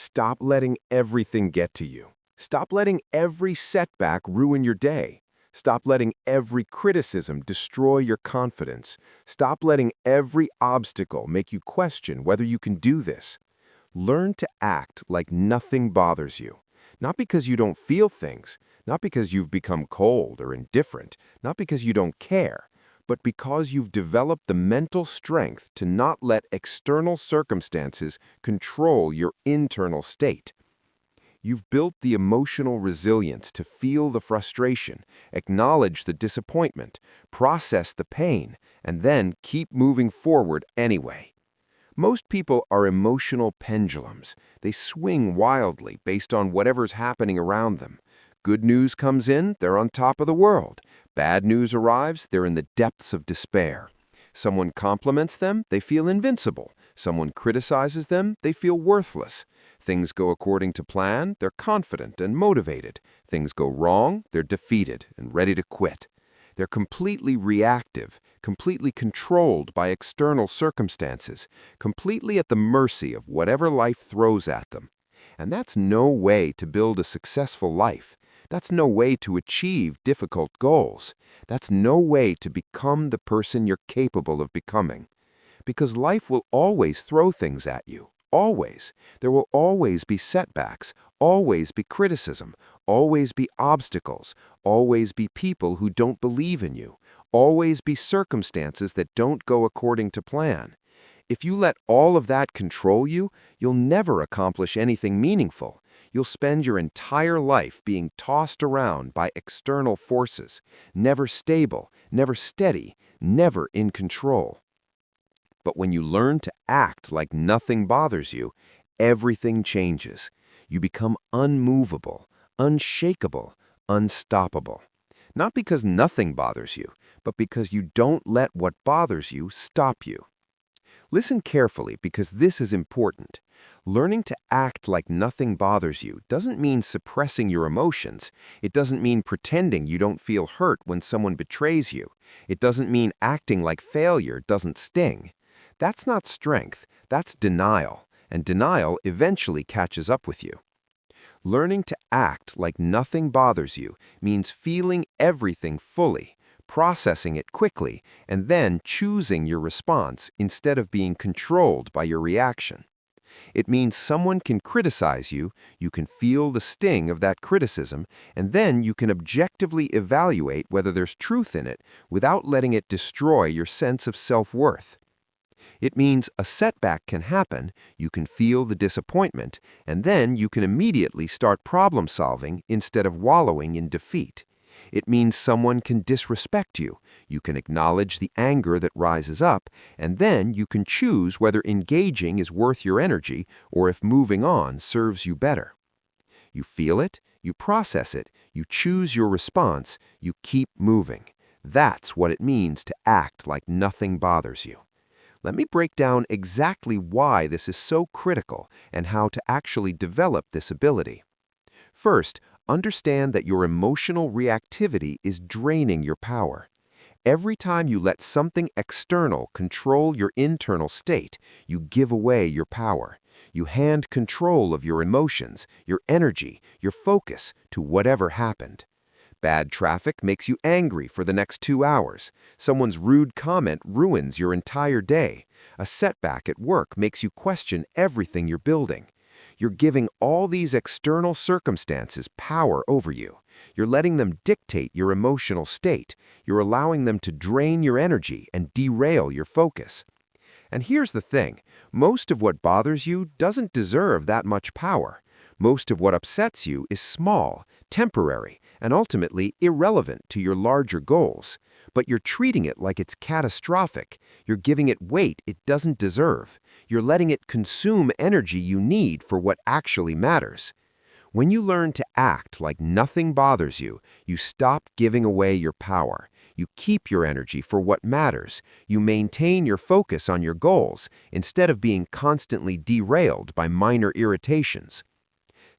Stop letting everything get to you. Stop letting every setback ruin your day. Stop letting every criticism destroy your confidence. Stop letting every obstacle make you question whether you can do this. Learn to act like nothing bothers you. Not because you don't feel things, not because you've become cold or indifferent, not because you don't care, but because you've developed the mental strength to not let external circumstances control your internal state. You've built the emotional resilience to feel the frustration, acknowledge the disappointment, process the pain, and then keep moving forward anyway. Most people are emotional pendulums. They swing wildly based on whatever's happening around them. Good news comes in, they're on top of the world. Bad news arrives, they're in the depths of despair. Someone compliments them, they feel invincible. Someone criticizes them, they feel worthless. Things go according to plan, they're confident and motivated. Things go wrong, they're defeated and ready to quit. They're completely reactive, completely controlled by external circumstances, completely at the mercy of whatever life throws at them. And that's no way to build a successful life. That's no way to achieve difficult goals. That's no way to become the person you're capable of becoming. Because life will always throw things at you. Always. There will always be setbacks, always be criticism, always be obstacles, always be people who don't believe in you, always be circumstances that don't go according to plan. If you let all of that control you, you'll never accomplish anything meaningful. You'll spend your entire life being tossed around by external forces, never stable, never steady, never in control. But when you learn to act like nothing bothers you, everything changes. You become unmovable, unshakable, unstoppable. Not because nothing bothers you, but because you don't let what bothers you stop you. Listen carefully because this is important. Learning to act like nothing bothers you doesn't mean suppressing your emotions. It doesn't mean pretending you don't feel hurt when someone betrays you. It doesn't mean acting like failure doesn't sting. That's not strength, that's denial, and denial eventually catches up with you. Learning to act like nothing bothers you means feeling everything fully, processing it quickly, and then choosing your response instead of being controlled by your reaction. It means someone can criticize you, you can feel the sting of that criticism, and then you can objectively evaluate whether there's truth in it without letting it destroy your sense of self-worth. It means a setback can happen, you can feel the disappointment, and then you can immediately start problem solving instead of wallowing in defeat. It means someone can disrespect you, you can acknowledge the anger that rises up, and then you can choose whether engaging is worth your energy or if moving on serves you better. You feel it, you process it, you choose your response, you keep moving. That's what it means to act like nothing bothers you. Let me break down exactly why this is so critical and how to actually develop this ability. First, understand that your emotional reactivity is draining your power. Every time you let something external control your internal state, you give away your power. You hand control of your emotions, your energy, your focus to whatever happened. Bad traffic makes you angry for the next 2 hours. Someone's rude comment ruins your entire day. A setback at work makes you question everything you're building. You're giving all these external circumstances power over you. You're letting them dictate your emotional state. You're allowing them to drain your energy and derail your focus. And here's the thing, most of what bothers you doesn't deserve that much power. Most of what upsets you is small, temporary, and ultimately irrelevant to your larger goals. But you're treating it like it's catastrophic. You're giving it weight it doesn't deserve. You're letting it consume energy you need for what actually matters. When you learn to act like nothing bothers you, you stop giving away your power. You keep your energy for what matters. You maintain your focus on your goals instead of being constantly derailed by minor irritations.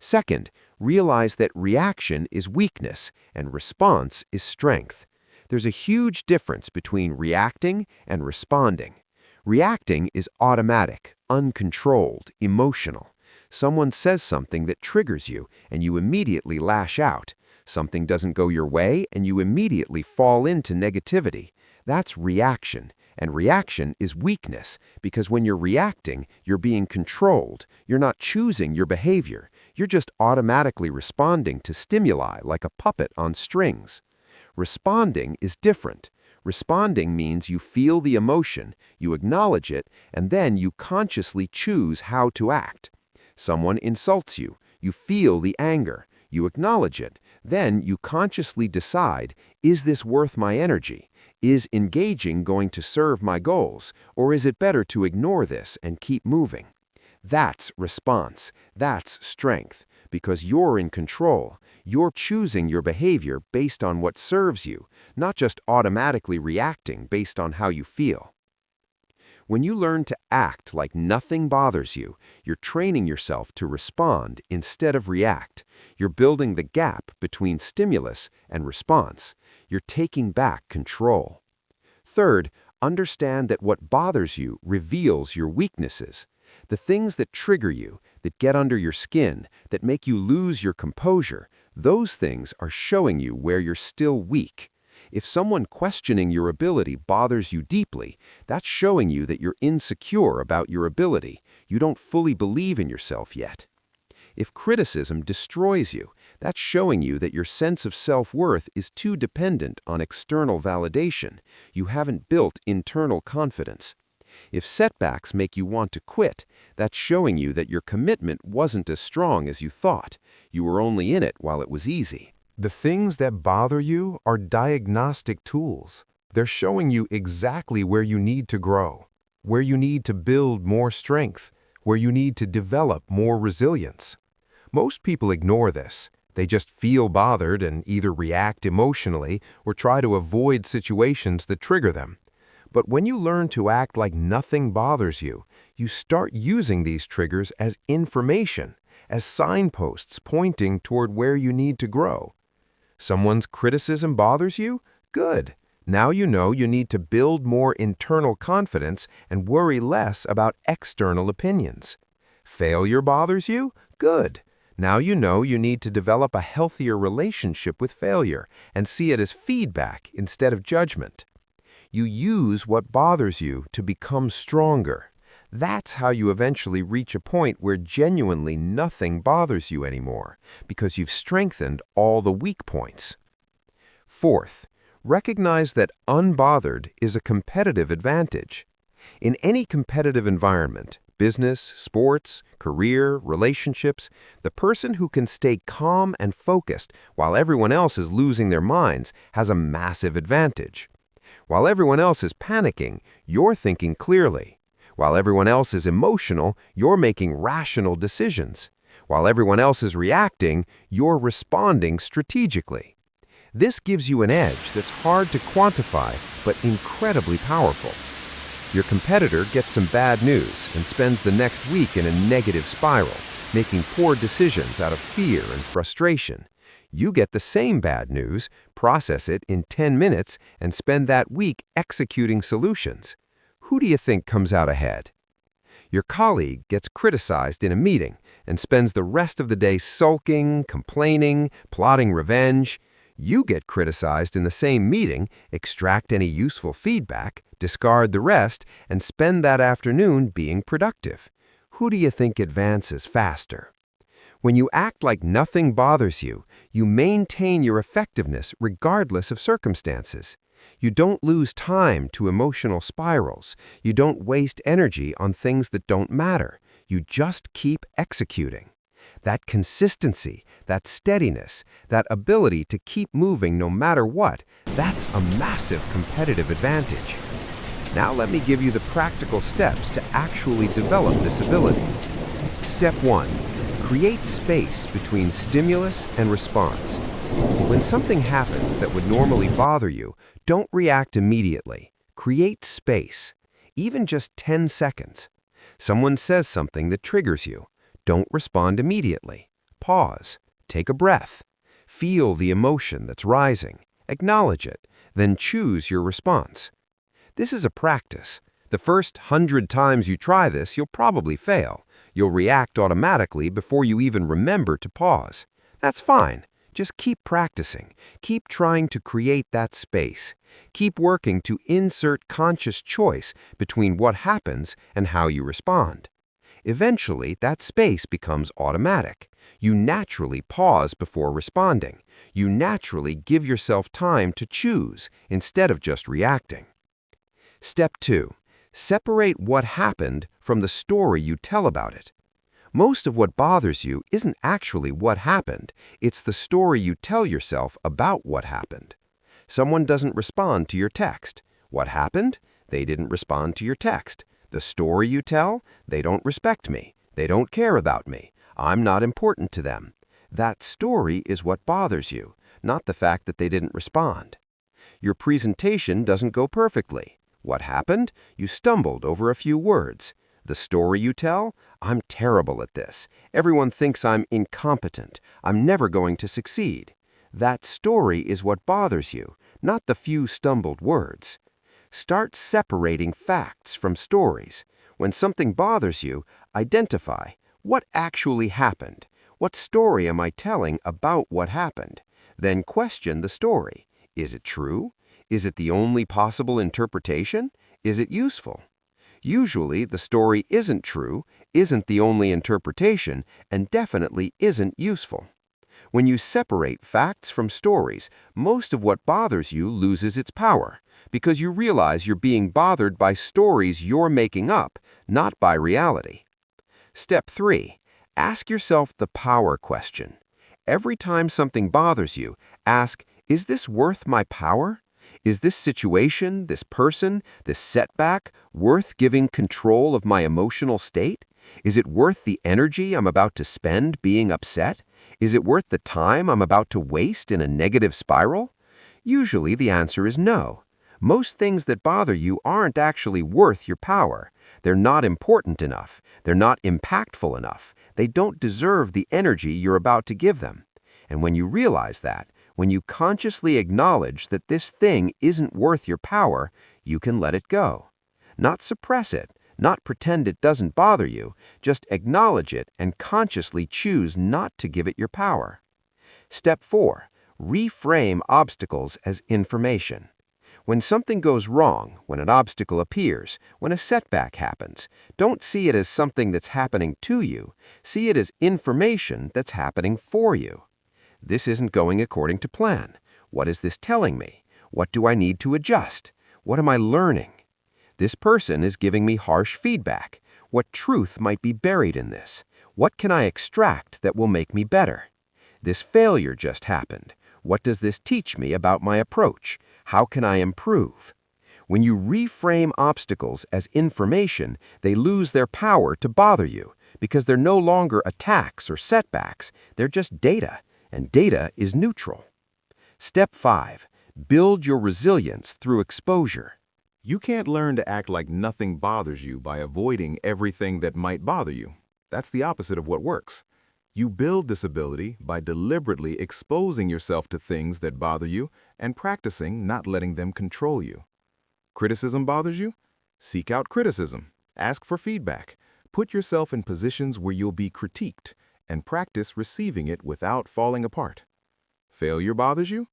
Second, realize that reaction is weakness and response is strength. There's a huge difference between reacting and responding. Reacting is automatic, uncontrolled, emotional. Someone says something that triggers you, and you immediately lash out. Something doesn't go your way, and you immediately fall into negativity. That's reaction, and reaction is weakness, because when you're reacting, you're being controlled. You're not choosing your behavior. You're just automatically responding to stimuli like a puppet on strings. Responding is different. Responding means you feel the emotion, you acknowledge it, and then you consciously choose how to act. Someone insults you, you feel the anger, you acknowledge it, then you consciously decide, is this worth my energy? Is engaging going to serve my goals, or is it better to ignore this and keep moving? That's response, that's strength, because you're in control. You're choosing your behavior based on what serves you, not just automatically reacting based on how you feel. When you learn to act like nothing bothers you, you're training yourself to respond instead of react. You're building the gap between stimulus and response. You're taking back control. Third, understand that what bothers you reveals your weaknesses. The things that trigger you, that get under your skin, that make you lose your composure, those things are showing you where you're still weak. If someone questioning your ability bothers you deeply, that's showing you that you're insecure about your ability. You don't fully believe in yourself yet. If criticism destroys you, that's showing you that your sense of self-worth is too dependent on external validation. You haven't built internal confidence. If setbacks make you want to quit, that's showing you that your commitment wasn't as strong as you thought. You were only in it while it was easy. The things that bother you are diagnostic tools. They're showing you exactly where you need to grow, where you need to build more strength, where you need to develop more resilience. Most people ignore this. They just feel bothered and either react emotionally or try to avoid situations that trigger them. But when you learn to act like nothing bothers you, you start using these triggers as information, as signposts pointing toward where you need to grow. Someone's criticism bothers you? Good. Now you know you need to build more internal confidence and worry less about external opinions. Failure bothers you? Good. Now you know you need to develop a healthier relationship with failure and see it as feedback instead of judgment. You use what bothers you to become stronger. That's how you eventually reach a point where genuinely nothing bothers you anymore, because you've strengthened all the weak points. Fourth, recognize that unbothered is a competitive advantage. In any competitive environment, business, sports, career, relationships, the person who can stay calm and focused while everyone else is losing their minds has a massive advantage. While everyone else is panicking, you're thinking clearly. While everyone else is emotional, you're making rational decisions. While everyone else is reacting, you're responding strategically. This gives you an edge that's hard to quantify, but incredibly powerful. Your competitor gets some bad news and spends the next week in a negative spiral, making poor decisions out of fear and frustration. You get the same bad news, process it in 10 minutes, and spend that week executing solutions. Who do you think comes out ahead? Your colleague gets criticized in a meeting and spends the rest of the day sulking, complaining, plotting revenge. You get criticized in the same meeting, extract any useful feedback, discard the rest, and spend that afternoon being productive. Who do you think advances faster? When you act like nothing bothers you, you maintain your effectiveness regardless of circumstances. You don't lose time to emotional spirals. You don't waste energy on things that don't matter. You just keep executing. That consistency, that steadiness, that ability to keep moving no matter what, that's a massive competitive advantage. Now let me give you the practical steps to actually develop this ability. Step 1. Create space between stimulus and response. When something happens that would normally bother you, don't react immediately. Create space, even just 10 seconds. Someone says something that triggers you. Don't respond immediately. Pause. Take a breath. Feel the emotion that's rising. Acknowledge it. Then choose your response. This is a practice. The first 100 times you try this, you'll probably fail. You'll react automatically before you even remember to pause. That's fine. Just keep practicing. Keep trying to create that space. Keep working to insert conscious choice between what happens and how you respond. Eventually, that space becomes automatic. You naturally pause before responding. You naturally give yourself time to choose instead of just reacting. Step 2. Separate what happened from the story you tell about it. Most of what bothers you isn't actually what happened, it's the story you tell yourself about what happened. Someone doesn't respond to your text. What happened? They didn't respond to your text. The story you tell? They don't respect me. They don't care about me. I'm not important to them. That story is what bothers you, not the fact that they didn't respond. Your presentation doesn't go perfectly. What happened? You stumbled over a few words. The story you tell? I'm terrible at this. Everyone thinks I'm incompetent. I'm never going to succeed. That story is what bothers you, not the few stumbled words. Start separating facts from stories. When something bothers you, identify what actually happened. What story am I telling about what happened? Then question the story. Is it true? Is it the only possible interpretation? Is it useful? Usually, the story isn't true, isn't the only interpretation, and definitely isn't useful. When you separate facts from stories, most of what bothers you loses its power, because you realize you're being bothered by stories you're making up, not by reality. Step 3. Ask yourself the power question. Every time something bothers you, ask, is this worth my power? Is this situation, this person, this setback worth giving control of my emotional state? Is it worth the energy I'm about to spend being upset? Is it worth the time I'm about to waste in a negative spiral? Usually the answer is no. Most things that bother you aren't actually worth your power. They're not important enough. They're not impactful enough. They don't deserve the energy you're about to give them. And when you realize that, when you consciously acknowledge that this thing isn't worth your power, you can let it go. Not suppress it, not pretend it doesn't bother you, just acknowledge it and consciously choose not to give it your power. Step 4. Reframe obstacles as information. When something goes wrong, when an obstacle appears, when a setback happens, don't see it as something that's happening to you. See it as information that's happening for you. This isn't going according to plan. What is this telling me? What do I need to adjust? What am I learning? This person is giving me harsh feedback. What truth might be buried in this? What can I extract that will make me better? This failure just happened. What does this teach me about my approach? How can I improve? When you reframe obstacles as information, they lose their power to bother you because they're no longer attacks or setbacks. They're just data. And data is neutral. Step 5. Build your resilience through exposure. You can't learn to act like nothing bothers you by avoiding everything that might bother you. That's the opposite of what works. You build this ability by deliberately exposing yourself to things that bother you and practicing not letting them control you. Criticism bothers you? Seek out criticism. Ask for feedback. Put yourself in positions where you'll be critiqued, and practice receiving it without falling apart. Failure bothers you?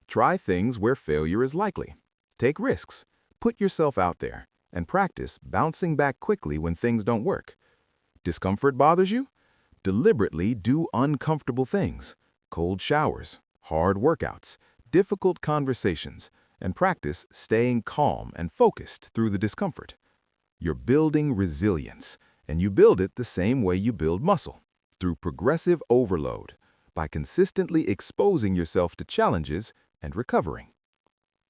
Try things where failure is likely. Take risks. Put yourself out there, and practice bouncing back quickly when things don't work. Discomfort bothers you? Deliberately do uncomfortable things. Cold showers, hard workouts, difficult conversations, and practice staying calm and focused through the discomfort. You're building resilience, and you build it the same way you build muscle. Through progressive overload, by consistently exposing yourself to challenges and recovering.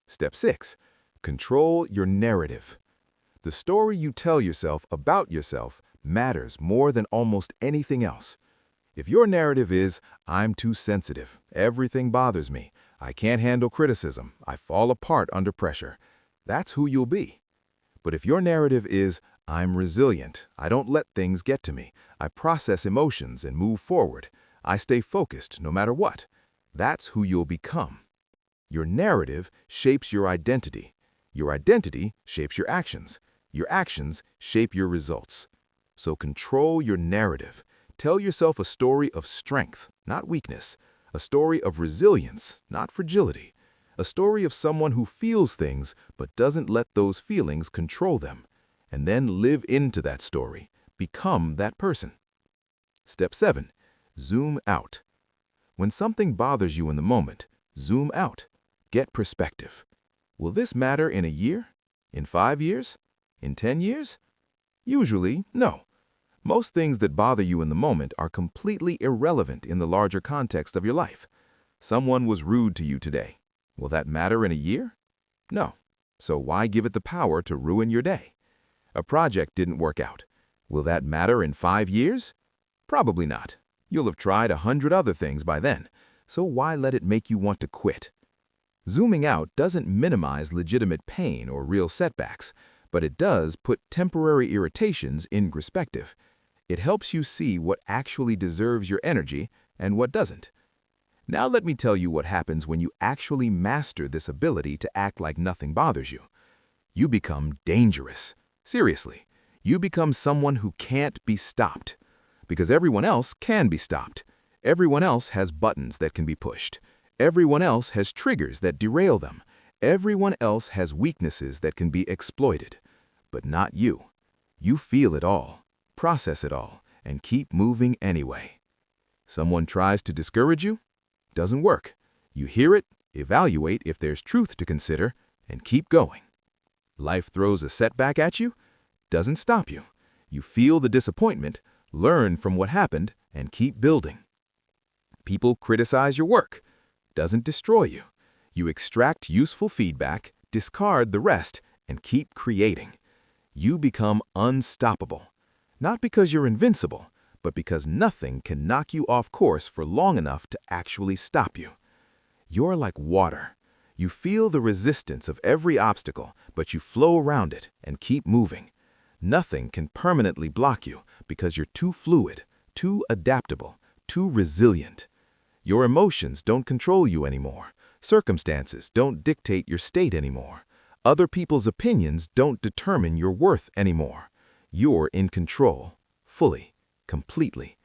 Step 6. Control your narrative. The story you tell yourself about yourself matters more than almost anything else. If your narrative is, I'm too sensitive, everything bothers me, I can't handle criticism, I fall apart under pressure, that's who you'll be. But if your narrative is, I'm resilient, I don't let things get to me, I process emotions and move forward, I stay focused no matter what, that's who you'll become. Your narrative shapes your identity. Your identity shapes your actions. Your actions shape your results. So control your narrative. Tell yourself a story of strength, not weakness. A story of resilience, not fragility. A story of someone who feels things but doesn't let those feelings control them. And then live into that story. Become that person. Step 7. Zoom out. When something bothers you in the moment, zoom out. Get perspective. Will this matter in a year? In 5 years? In 10 years? Usually, no. Most things that bother you in the moment are completely irrelevant in the larger context of your life. Someone was rude to you today. Will that matter in a year? No. So why give it the power to ruin your day? A project didn't work out. Will that matter in 5 years? Probably not. You'll have tried 100 other things by then, so why let it make you want to quit? Zooming out doesn't minimize legitimate pain or real setbacks, but it does put temporary irritations in perspective. It helps you see what actually deserves your energy and what doesn't. Now let me tell you what happens when you actually master this ability to act like nothing bothers you. You become dangerous. Seriously, you become someone who can't be stopped. Because everyone else can be stopped. Everyone else has buttons that can be pushed. Everyone else has triggers that derail them. Everyone else has weaknesses that can be exploited. But not you. You feel it all, process it all, and keep moving anyway. Someone tries to discourage you? Doesn't work. You hear it, evaluate if there's truth to consider, and keep going. Life throws a setback at you? Doesn't stop you. You feel the disappointment, learn from what happened, and keep building. People criticize your work. Doesn't destroy you. You extract useful feedback, discard the rest, and keep creating. You become unstoppable. Not because you're invincible, but because nothing can knock you off course for long enough to actually stop you. You're like water. You feel the resistance of every obstacle, but you flow around it and keep moving. Nothing can permanently block you because you're too fluid, too adaptable, too resilient. Your emotions don't control you anymore. Circumstances don't dictate your state anymore. Other people's opinions don't determine your worth anymore. You're in control, fully, completely.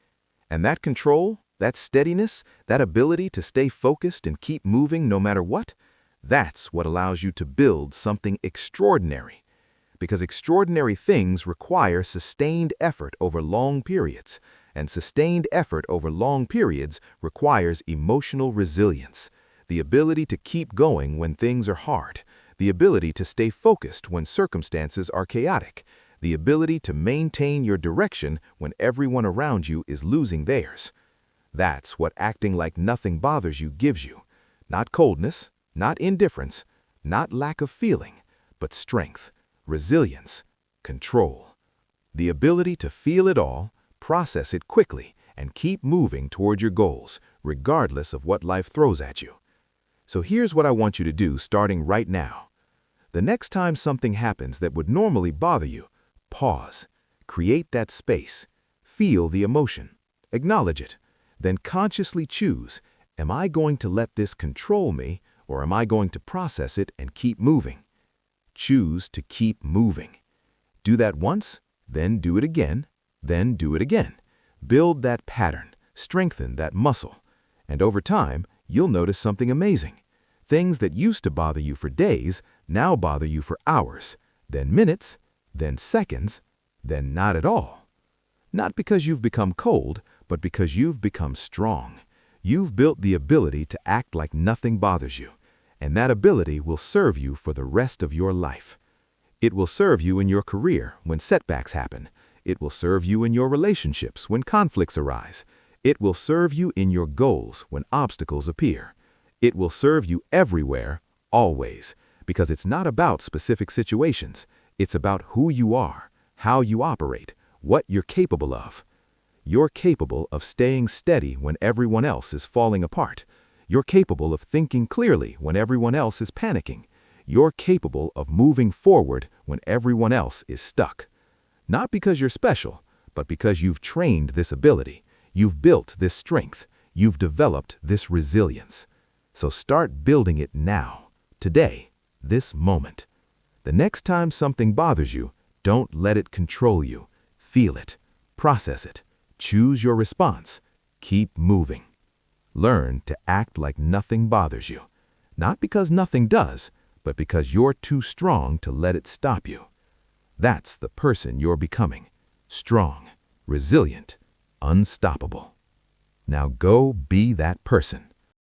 And that control, that steadiness, that ability to stay focused and keep moving no matter what, that's what allows you to build something extraordinary. Because extraordinary things require sustained effort over long periods, and sustained effort over long periods requires emotional resilience, the ability to keep going when things are hard, the ability to stay focused when circumstances are chaotic, the ability to maintain your direction when everyone around you is losing theirs. That's what acting like nothing bothers you gives you. Not coldness, not indifference, not lack of feeling, but strength, resilience, control. The ability to feel it all, process it quickly, and keep moving toward your goals, regardless of what life throws at you. So here's what I want you to do starting right now. The next time something happens that would normally bother you, pause, create that space, feel the emotion, acknowledge it, then consciously choose, am I going to let this control me, or am I going to process it and keep moving? Choose to keep moving. Do that once, then do it again, then do it again. Build that pattern, strengthen that muscle, and over time, you'll notice something amazing. Things that used to bother you for days now bother you for hours, then minutes, then seconds, then not at all. Not because you've become cold, but because you've become strong. You've built the ability to act like nothing bothers you, and that ability will serve you for the rest of your life. It will serve you in your career when setbacks happen. It will serve you in your relationships when conflicts arise. It will serve you in your goals when obstacles appear. It will serve you everywhere, always, because it's not about specific situations. It's about who you are, how you operate, what you're capable of. You're capable of staying steady when everyone else is falling apart. You're capable of thinking clearly when everyone else is panicking. You're capable of moving forward when everyone else is stuck. Not because you're special, but because you've trained this ability. You've built this strength. You've developed this resilience. So start building it now, today, this moment. The next time something bothers you, don't let it control you. Feel it, Process it. Choose your response. Keep moving. Learn to act like nothing bothers you. Not because nothing does, but because you're too strong to let it stop you. That's the person you're becoming. Strong, resilient, unstoppable. Now go be that person.